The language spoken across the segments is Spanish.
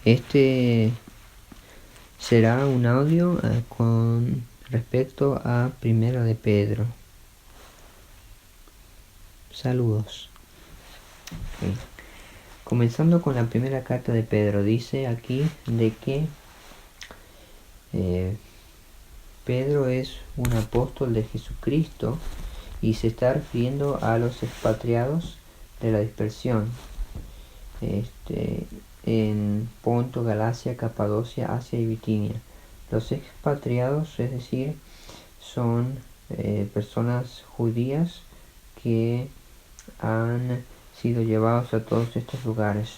Este será un audio con respecto a Primera de Pedro. Saludos. Okay. Comenzando con la primera carta de Pedro, dice aquí de que Pedro es un apóstol de Jesucristo y se está refiriendo a los expatriados de la dispersión en Ponto, Galacia, Capadocia, Asia y Bitinia. Los expatriados, es decir, son personas judías que han sido llevados a todos estos lugares.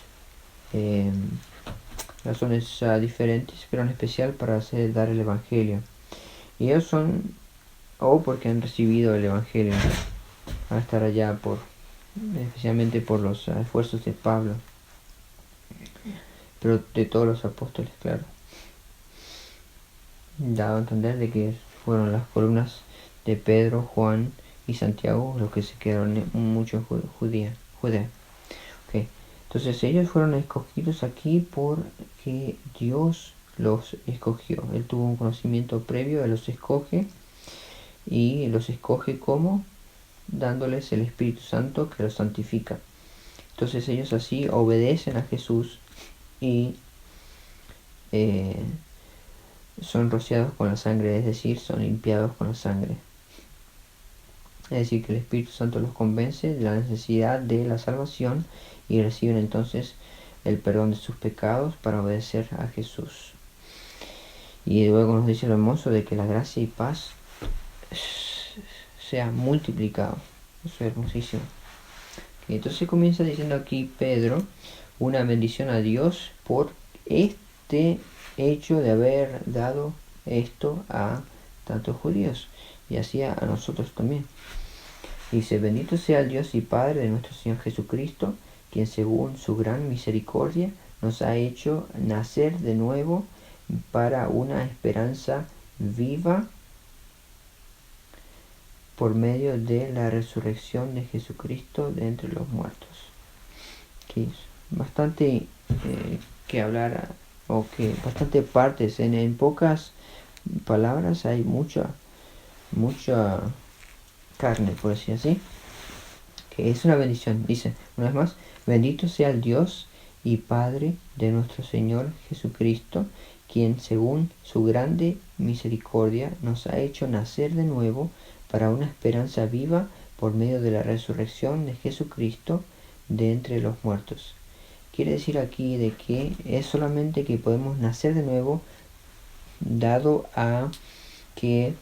Razones diferentes, pero en especial para dar el Evangelio. Y ellos son, o porque han recibido el Evangelio, van a estar allá especialmente por los esfuerzos de Pablo, pero de todos los apóstoles, claro. Dado a entender de que fueron las columnas de Pedro, Juan y Santiago los que se quedaron mucho en Judea. Okay. Entonces ellos fueron escogidos aquí porque Dios los escogió. Él tuvo un conocimiento previo, Él los escoge y los escoge como dándoles el Espíritu Santo que los santifica. Entonces ellos así obedecen a Jesús y son rociados con la sangre, es decir, son limpiados con la sangre. Es decir, que el Espíritu Santo los convence de la necesidad de la salvación y reciben entonces el perdón de sus pecados para obedecer a Jesús. Y luego nos dice lo hermoso de que la gracia y paz sea multiplicado. Eso es hermosísimo. Y entonces comienza diciendo aquí Pedro una bendición a Dios por este hecho de haber dado esto a tantos judíos y así a nosotros también. Dice: bendito sea el Dios y Padre de nuestro Señor Jesucristo, quien según su gran misericordia nos ha hecho nacer de nuevo para una esperanza viva por medio de la resurrección de Jesucristo de entre los muertos. Aquí es bastante que hablar, o que bastante partes, en pocas palabras hay mucha carne, por decir así, que es una bendición. Dice una vez más: bendito sea el Dios y Padre de nuestro Señor Jesucristo, quien según su grande misericordia nos ha hecho nacer de nuevo para una esperanza viva por medio de la resurrección de Jesucristo de entre los muertos. Quiere decir aquí de que es solamente que podemos nacer de nuevo dado a que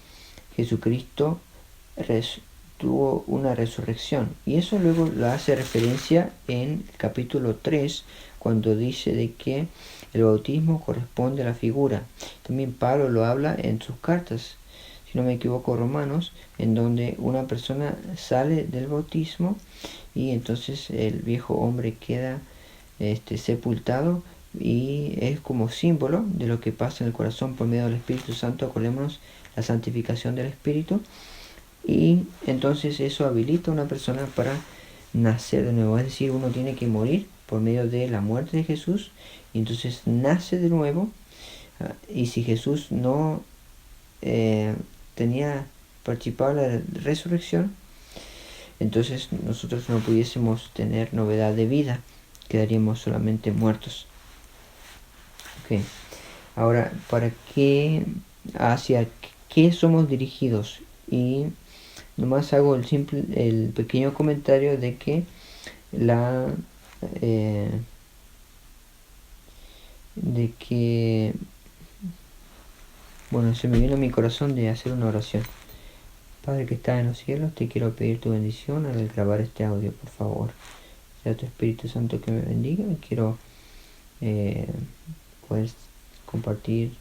Jesucristo tuvo una resurrección. Y eso luego lo hace referencia en el capítulo 3, cuando dice de que el bautismo corresponde a la figura. También Pablo lo habla en sus cartas, si no me equivoco, Romanos, en donde una persona sale del bautismo y entonces el viejo hombre queda sepultado, y es como símbolo de lo que pasa en el corazón por medio del Espíritu Santo. Acordémonos la santificación del Espíritu, y entonces eso habilita a una persona para nacer de nuevo. Es decir, uno tiene que morir por medio de la muerte de Jesús y entonces nace de nuevo. Y si Jesús no tenía participado en la resurrección, entonces nosotros no pudiésemos tener novedad de vida, quedaríamos solamente muertos. Okay. Ahora, hacia qué somos dirigidos? Y nomás hago el pequeño comentario de que bueno, se me vino a mi corazón de hacer una oración. Padre que estás en los cielos, te quiero pedir tu bendición al grabar este audio, por favor. Sea tu Espíritu Santo que me bendiga. Quiero poder compartir,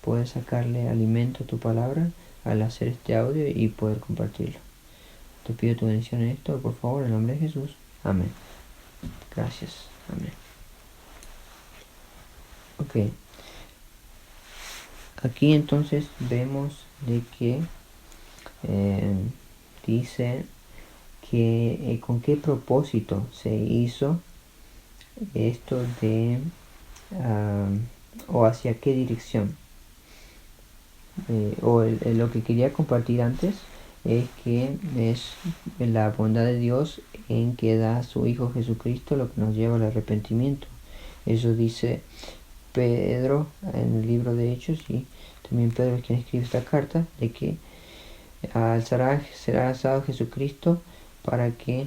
poder sacarle alimento a tu palabra al hacer este audio y poder compartirlo. Te pido tu bendición en esto, por favor, en el nombre de Jesús. Amén. Gracias. Amén. Ok. Aquí entonces vemos de que dice que con qué propósito se hizo esto de o hacia qué dirección. Lo que quería compartir antes es que es la bondad de Dios en que da a su Hijo Jesucristo lo que nos lleva al arrepentimiento. Eso dice Pedro en el libro de Hechos, y también Pedro es quien escribe esta carta, de que será alzado Jesucristo para que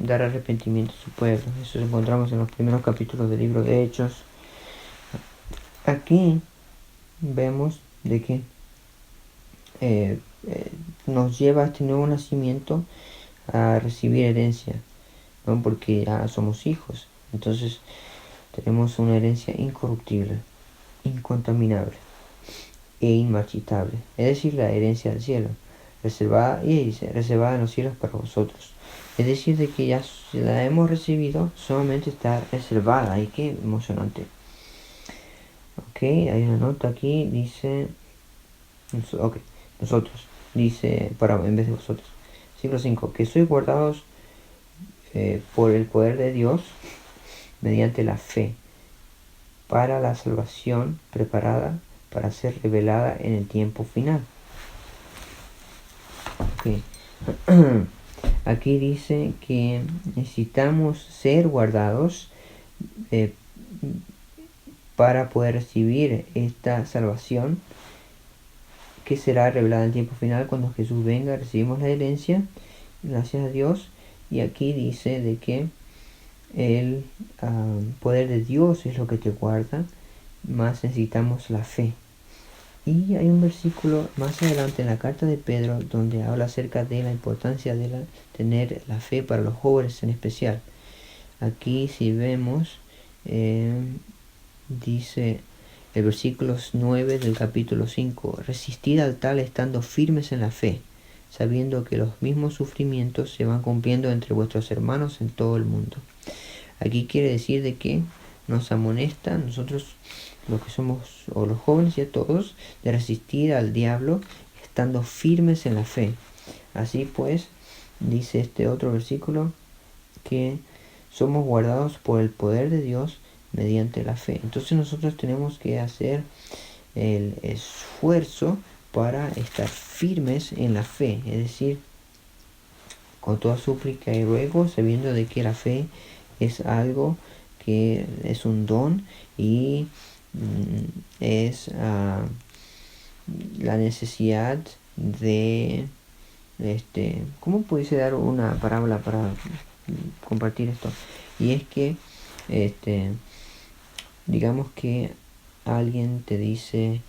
dar arrepentimiento a su pueblo. Eso lo encontramos en los primeros capítulos del libro de Hechos. Aquí vemos de que nos lleva a este nuevo nacimiento a recibir herencia, ¿no? Porque ya somos hijos, entonces tenemos una herencia incorruptible, incontaminable e inmarchitable, es decir, la herencia del cielo, reservada en los cielos para vosotros. Es decir, de que ya la hemos recibido, solamente está reservada. Y qué emocionante. Ok, hay una nota aquí, dice... Ok, nosotros, dice, en vez de vosotros. Siglo 5, que sois guardados por el poder de Dios mediante la fe, para la salvación preparada para ser revelada en el tiempo final. Okay. Aquí dice que necesitamos ser guardados para poder recibir esta salvación que será revelada en el tiempo final. Cuando Jesús venga, recibimos la herencia, gracias a Dios. Y aquí dice de que el poder de Dios es lo que te guarda, más necesitamos la fe. Y hay un versículo más adelante en la carta de Pedro donde habla acerca de la importancia de tener la fe para los jóvenes en especial. Aquí si vemos, dice el versículo 9 del capítulo 5, resistid al tal estando firmes en la fe, sabiendo que los mismos sufrimientos se van cumpliendo entre vuestros hermanos en todo el mundo. Aquí quiere decir de que nos amonesta nosotros, los que somos, o los jóvenes y a todos, de resistir al diablo estando firmes en la fe. Así pues, dice este otro versículo, que somos guardados por el poder de Dios mediante la fe. Entonces nosotros tenemos que hacer el esfuerzo para estar firmes en la fe, es decir, con toda súplica y ruego, sabiendo de que la fe es algo que es un don y es la necesidad de ¿cómo pudiese dar una parábola para compartir esto? Y es que digamos que alguien te dice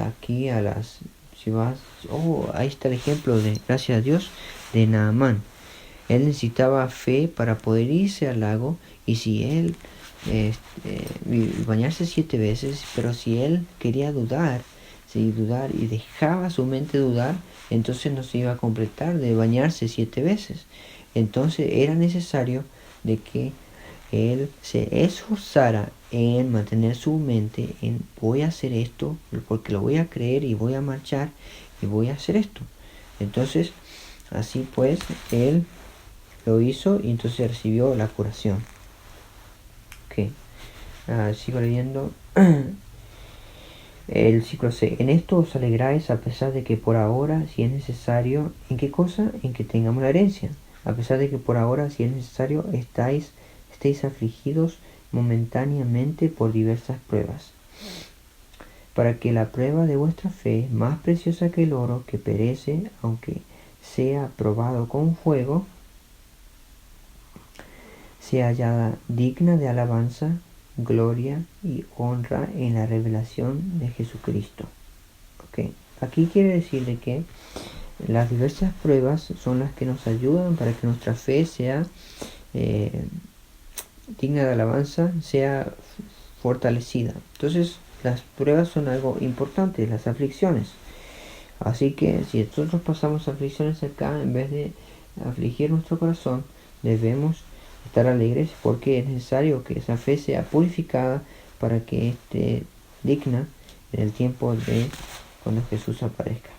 aquí si vas, ahí está el ejemplo de, gracias a Dios, de Naamán. Él necesitaba fe para poder irse al lago, y si él bañarse 7 veces, pero si él quería dudar y dejaba su mente dudar, entonces no se iba a completar de bañarse 7 veces. Entonces era necesario de que él se esforzara en mantener su mente en voy a hacer esto porque lo voy a creer y voy a marchar y voy a hacer esto. Entonces así pues él lo hizo y entonces recibió la curación. Ok, sigo leyendo. El ciclo C. En esto os alegráis a pesar de que por ahora, si es necesario, ¿en qué cosa? En que tengamos la herencia. A pesar de que por ahora, si es necesario, estéis afligidos momentáneamente por diversas pruebas, para que la prueba de vuestra fe, más preciosa que el oro que perece, aunque sea probado con fuego, sea hallada digna de alabanza, gloria y honra en la revelación de Jesucristo. Okay. Aquí quiere decir de que las diversas pruebas son las que nos ayudan para que nuestra fe sea digna de alabanza, sea fortalecida. Entonces las pruebas son algo importante, las aflicciones. Así que si nosotros pasamos aflicciones acá, en vez de afligir nuestro corazón, debemos estar alegres, porque es necesario que esa fe sea purificada para que esté digna en el tiempo de cuando Jesús aparezca.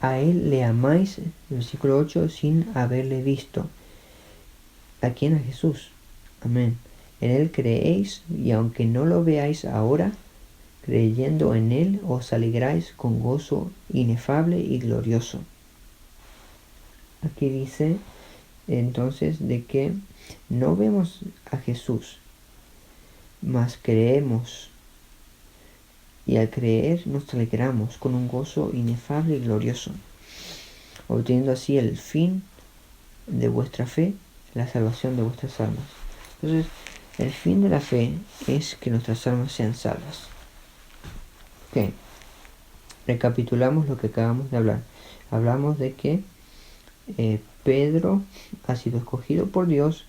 a Él le amáis, versículo 8, sin haberle visto. ¿A quién? A Jesús. Amén. En Él creéis, y aunque no lo veáis ahora, creyendo en Él os alegráis con gozo inefable y glorioso. Aquí dice entonces de que no vemos a Jesús, mas creemos, y al creer nos alegramos con un gozo inefable y glorioso, obteniendo así el fin de vuestra fe, la salvación de vuestras almas. Entonces, el fin de la fe es que nuestras almas sean salvas. Ok, recapitulamos lo que acabamos de hablar. Hablamos de que Pedro ha sido escogido por Dios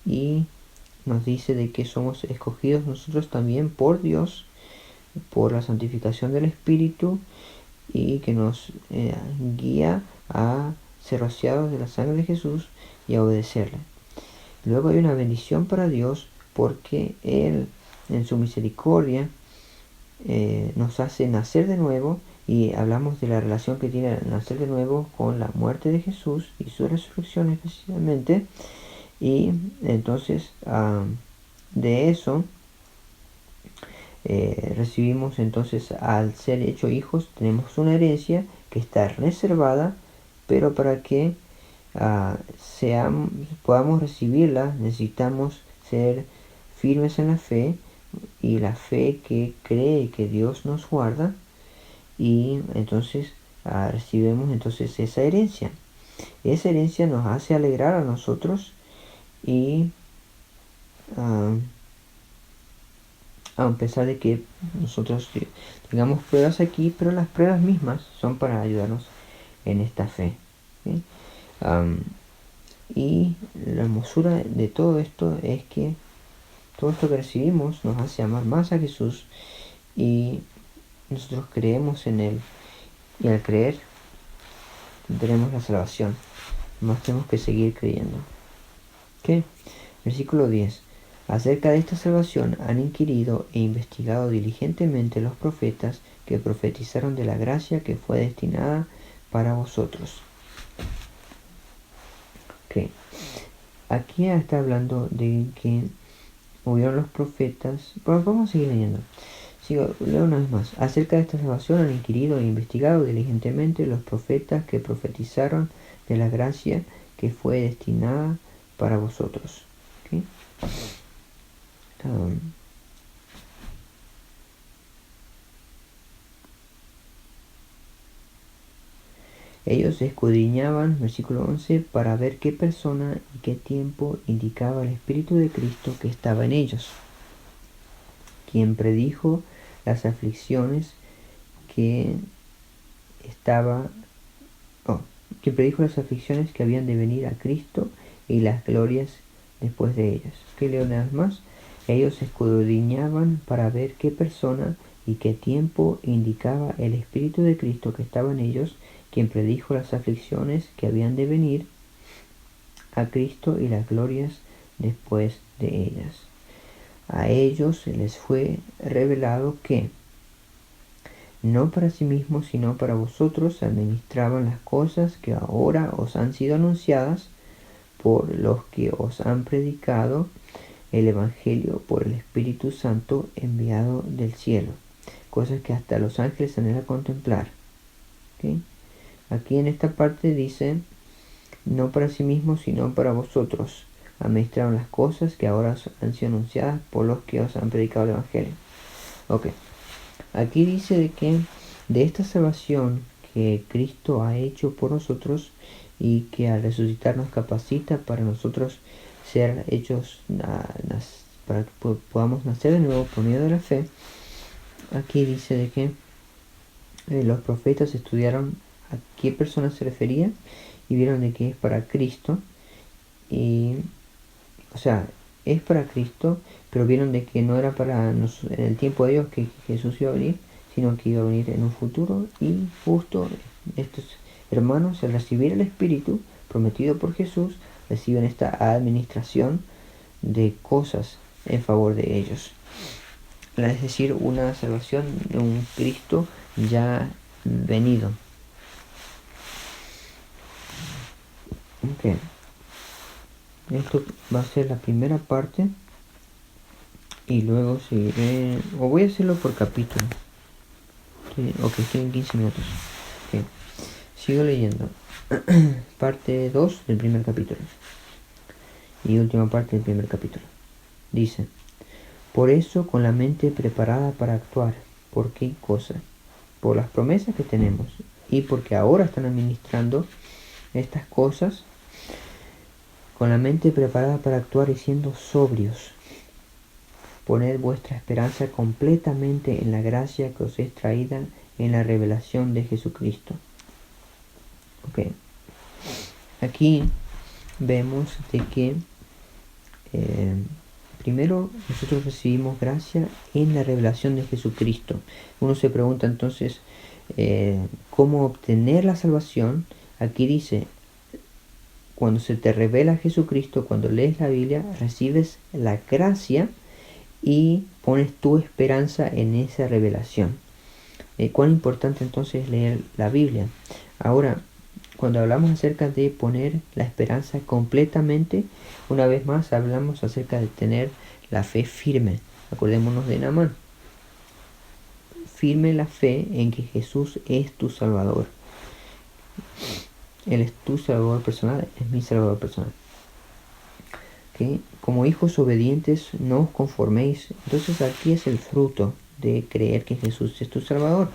y nos dice de que somos escogidos nosotros también por Dios, por la santificación del Espíritu, y que nos guía a ser rociados de la sangre de Jesús y a obedecerle. Luego hay una bendición para Dios porque Él en su misericordia nos hace nacer de nuevo, y hablamos de la relación que tiene nacer de nuevo con la muerte de Jesús y su resurrección especialmente. Y entonces de eso recibimos, entonces al ser hecho hijos tenemos una herencia que está reservada, pero para que podamos recibirla necesitamos ser firmes en la fe, y la fe que cree que Dios nos guarda, y entonces recibimos entonces esa herencia. Esa herencia nos hace alegrar a nosotros, y a pesar de que nosotros tengamos pruebas aquí, pero las pruebas mismas son para ayudarnos en esta fe, ¿sí? Y la hermosura de todo esto es que todo esto que recibimos nos hace amar más a Jesús, y nosotros creemos en Él, y al creer tenemos la salvación. Más tenemos que seguir creyendo. ¿Qué? Versículo 10. Acerca de esta salvación han inquirido e investigado diligentemente los profetas que profetizaron de la gracia que fue destinada para vosotros. Okay. Aquí está hablando de que hubieron los profetas. Bueno, vamos a seguir leyendo. Leo una vez más. Acerca de esta salvación han inquirido e investigado diligentemente los profetas que profetizaron de la gracia que fue destinada para vosotros. ¿Okay? Ellos escudriñaban, versículo 11, para ver qué persona y qué tiempo indicaba el Espíritu de Cristo que estaba en ellos, quien predijo las aflicciones que habían de venir a Cristo y las glorias después de ellas. ¿Qué leo una vez más? Ellos escudriñaban para ver qué persona y qué tiempo indicaba el Espíritu de Cristo que estaba en ellos, quien predijo las aflicciones que habían de venir a Cristo y las glorias después de ellas. A ellos se les fue revelado que no para sí mismos, sino para vosotros administraban las cosas que ahora os han sido anunciadas por los que os han predicado el Evangelio por el Espíritu Santo enviado del cielo, cosas que hasta los ángeles han de contemplar. ¿Okay? Aquí en esta parte dice, no para sí mismos, sino para vosotros administraron las cosas que ahora os han sido anunciadas por los que os han predicado el Evangelio. Ok. Aquí dice de que de esta salvación que Cristo ha hecho por nosotros, y que al resucitar nos capacita para nosotros ser hechos, para que podamos nacer de nuevo por medio de la fe. Aquí dice de que los profetas estudiaron a qué persona se refería y vieron de que es para Cristo, y o sea, es para Cristo, pero vieron de que no era para en el tiempo de ellos que Jesús iba a venir, sino que iba a venir en un futuro. Y justo estos hermanos, al recibir el Espíritu prometido por Jesús, reciben esta administración de cosas en favor de ellos, es decir, una salvación de un Cristo ya venido. Ok. Esto va a ser la primera parte. Y luego seguiré. O voy a hacerlo por capítulo. Ok, estoy en 15 minutos. Ok. Sigo leyendo. Parte 2 del primer capítulo. Y última parte del primer capítulo. Dice: por eso, con la mente preparada para actuar. ¿Por qué cosa? Por las promesas que tenemos. Y porque ahora están administrando estas cosas. Con la mente preparada para actuar y siendo sobrios. Poned vuestra esperanza completamente en la gracia que os es traída en la revelación de Jesucristo. Ok. Aquí vemos de que primero nosotros recibimos gracia en la revelación de Jesucristo. Uno se pregunta entonces cómo obtener la salvación. Aquí dice, cuando se te revela Jesucristo, cuando lees la Biblia, recibes la gracia y pones tu esperanza en esa revelación. ¿Cuán importante entonces es leer la Biblia? Ahora, cuando hablamos acerca de poner la esperanza completamente, una vez más hablamos acerca de tener la fe firme. Acordémonos de Naamán. Firme la fe en que Jesús es tu Salvador. Él es tu Salvador personal, es mi Salvador personal. ¿Okay? Como hijos obedientes, no os conforméis. Entonces aquí es el fruto de creer que Jesús es tu Salvador.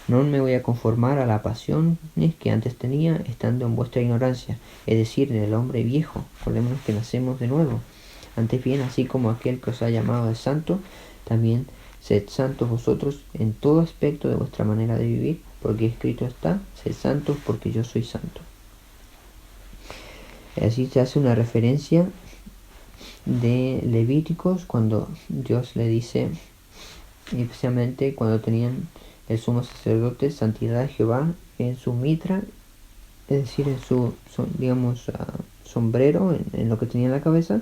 No me voy a conformar a la pasión que antes tenía, estando en vuestra ignorancia, es decir, en el hombre viejo. Recordémonos que nacemos de nuevo. Antes bien, así como aquel que os ha llamado de santo, también sed santos vosotros en todo aspecto de vuestra manera de vivir, porque escrito está, sed santos porque yo soy santo. Así se hace una referencia de Levíticos cuando Dios le dice, especialmente cuando tenían el sumo sacerdote santidad de Jehová en su mitra, es decir, en su digamos sombrero, en lo que tenía en la cabeza.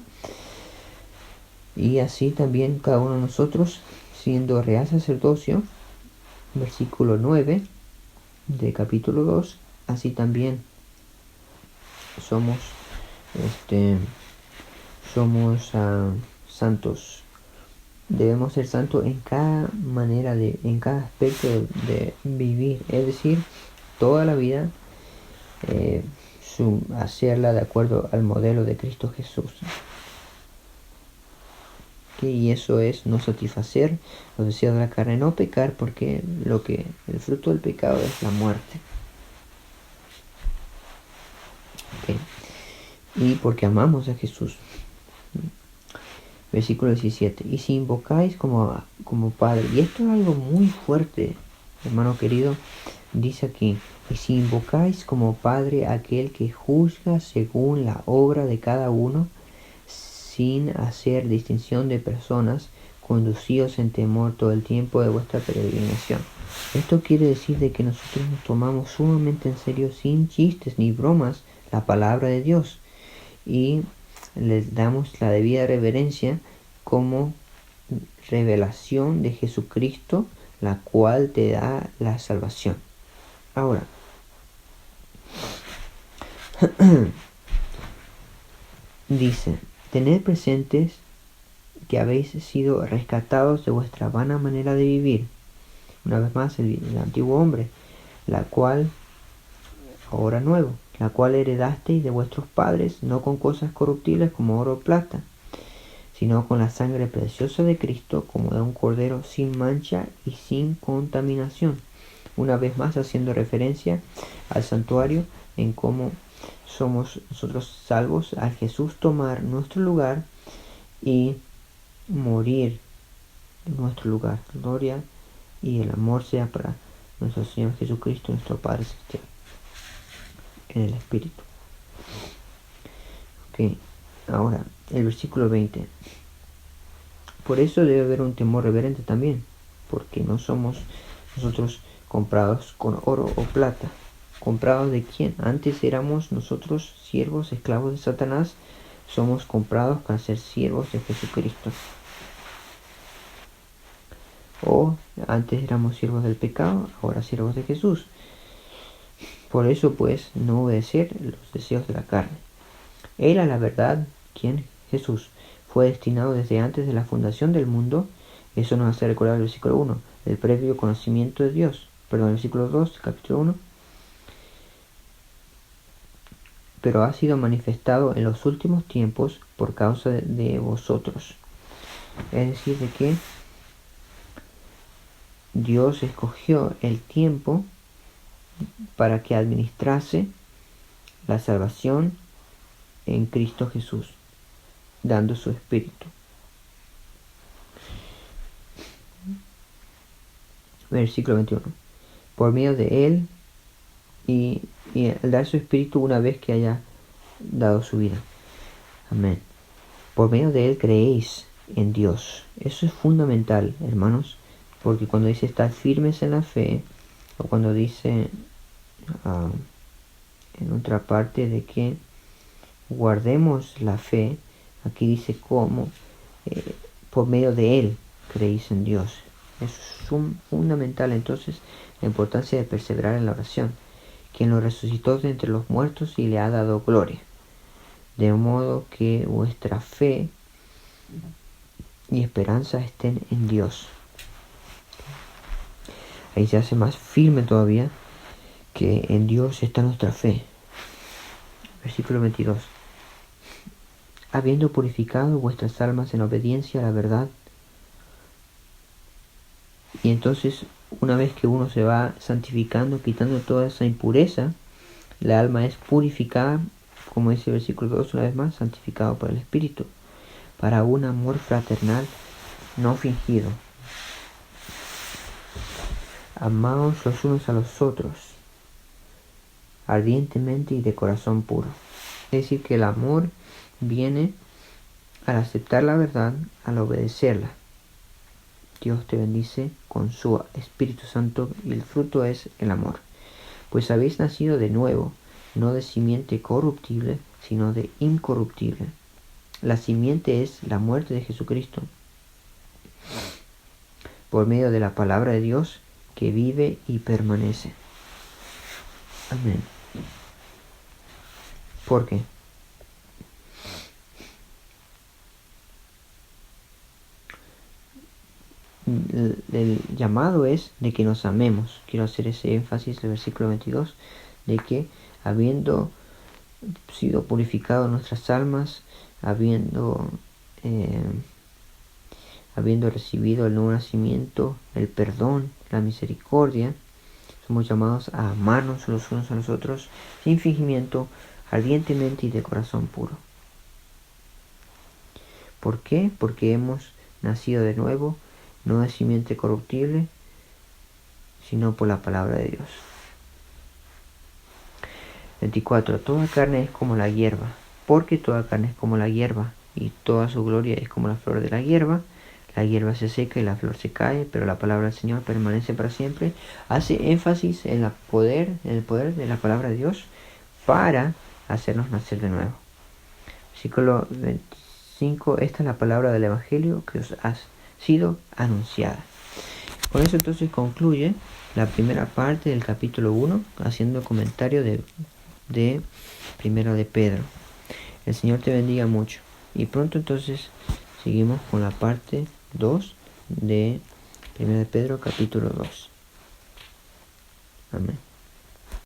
Y así también cada uno de nosotros, siendo real sacerdocio, versículo 9 de capítulo 2, así también somos santos. Debemos ser santos en cada manera en cada aspecto de vivir, es decir, toda la vida hacerla de acuerdo al modelo de Cristo Jesús. Y eso es no satisfacer los deseos de la carne, no pecar, porque el fruto del pecado es la muerte. Okay. Y porque amamos a Jesús. Versículo 17. Y si invocáis como Padre, y esto es algo muy fuerte, hermano querido, dice aquí, y si invocáis como Padre aquel que juzga según la obra de cada uno, sin hacer distinción de personas, conducíos en temor todo el tiempo de vuestra peregrinación. Esto quiere decir de que nosotros nos tomamos sumamente en serio, sin chistes ni bromas, la palabra de Dios, y les damos la debida reverencia como revelación de Jesucristo, la cual te da la salvación. Ahora, dice, tened presentes que habéis sido rescatados de vuestra vana manera de vivir. Una vez más, el antiguo hombre, la cual, ahora nuevo, la cual heredasteis de vuestros padres, no con cosas corruptibles como oro o plata, sino con la sangre preciosa de Cristo, como de un cordero sin mancha y sin contaminación. Una vez más haciendo referencia al santuario, en cómo somos nosotros salvos al Jesús tomar nuestro lugar y morir en nuestro lugar. Gloria y el amor sea para nuestro Señor Jesucristo, nuestro Padre Celestial, en el Espíritu. Ok, ahora el versículo 20. Por eso debe haber un temor reverente también, porque no somos nosotros comprados con oro o plata. ¿Comprados de quién? Antes éramos nosotros siervos, esclavos de Satanás. Somos comprados para ser siervos de Jesucristo. O antes éramos siervos del pecado, ahora siervos de Jesús. Por eso pues no obedecer los deseos de la carne. Él a la verdad, quien Jesús fue destinado desde antes de la fundación del mundo. Eso nos hace recordar el versículo 1, el previo conocimiento de Dios. Perdón, el versículo 2, capítulo 1. Pero ha sido manifestado en los últimos tiempos por causa de vosotros. Es decir, de que Dios escogió el tiempo para que administrase la salvación en Cristo Jesús, dando su Espíritu. Versículo 21. Por medio de Él y al dar su Espíritu una vez que haya dado su vida. Amén. Por medio de Él creéis en Dios. Eso es fundamental, hermanos, porque cuando dice estar firmes en la fe, o cuando dice en otra parte de que guardemos la fe, aquí dice cómo, por medio de Él creéis en Dios. Eso es fundamental, entonces, la importancia de perseverar en la oración, quien lo resucitó de entre los muertos y le ha dado gloria, de modo que vuestra fe y esperanza estén en Dios. Ahí se hace más firme todavía que en Dios está nuestra fe. Versículo 22. Habiendo purificado vuestras almas en obediencia a la verdad. Y entonces, una vez que uno se va santificando, quitando toda esa impureza, la alma es purificada, como dice el versículo 2 una vez más, santificado por el Espíritu, para un amor fraternal no fingido. Amaos los unos a los otros, ardientemente y de corazón puro. Es decir, que el amor viene al aceptar la verdad, al obedecerla. Dios te bendice con su Espíritu Santo y el fruto es el amor. Pues habéis nacido de nuevo, no de simiente corruptible, sino de incorruptible. La simiente es la muerte de Jesucristo, por medio de la palabra de Dios que vive y permanece. Amén. ¿Por qué? El llamado es de que nos amemos. Quiero hacer ese énfasis del versículo 22, de que habiendo sido purificado nuestras almas, habiendo recibido el nuevo nacimiento, el perdón, la misericordia, somos llamados a amarnos los unos a los otros sin fingimiento, ardientemente y de corazón puro. ¿Por qué? Porque hemos nacido de nuevo, no de simiente corruptible, sino por la palabra de Dios. 24. Toda carne es como la hierba, porque toda carne es como la hierba, y toda su gloria es como la flor de la hierba. La hierba se seca y la flor se cae, pero la palabra del Señor permanece para siempre. Hace énfasis en el poder de la palabra de Dios para hacernos nacer de nuevo. Versículo 25. Esta es la palabra del Evangelio que os ha sido anunciada. Con eso entonces concluye la primera parte del capítulo 1, haciendo comentario de primero de Pedro. El Señor te bendiga mucho. Y pronto entonces seguimos con la parte 2 de primero de Pedro capítulo 2. Amén.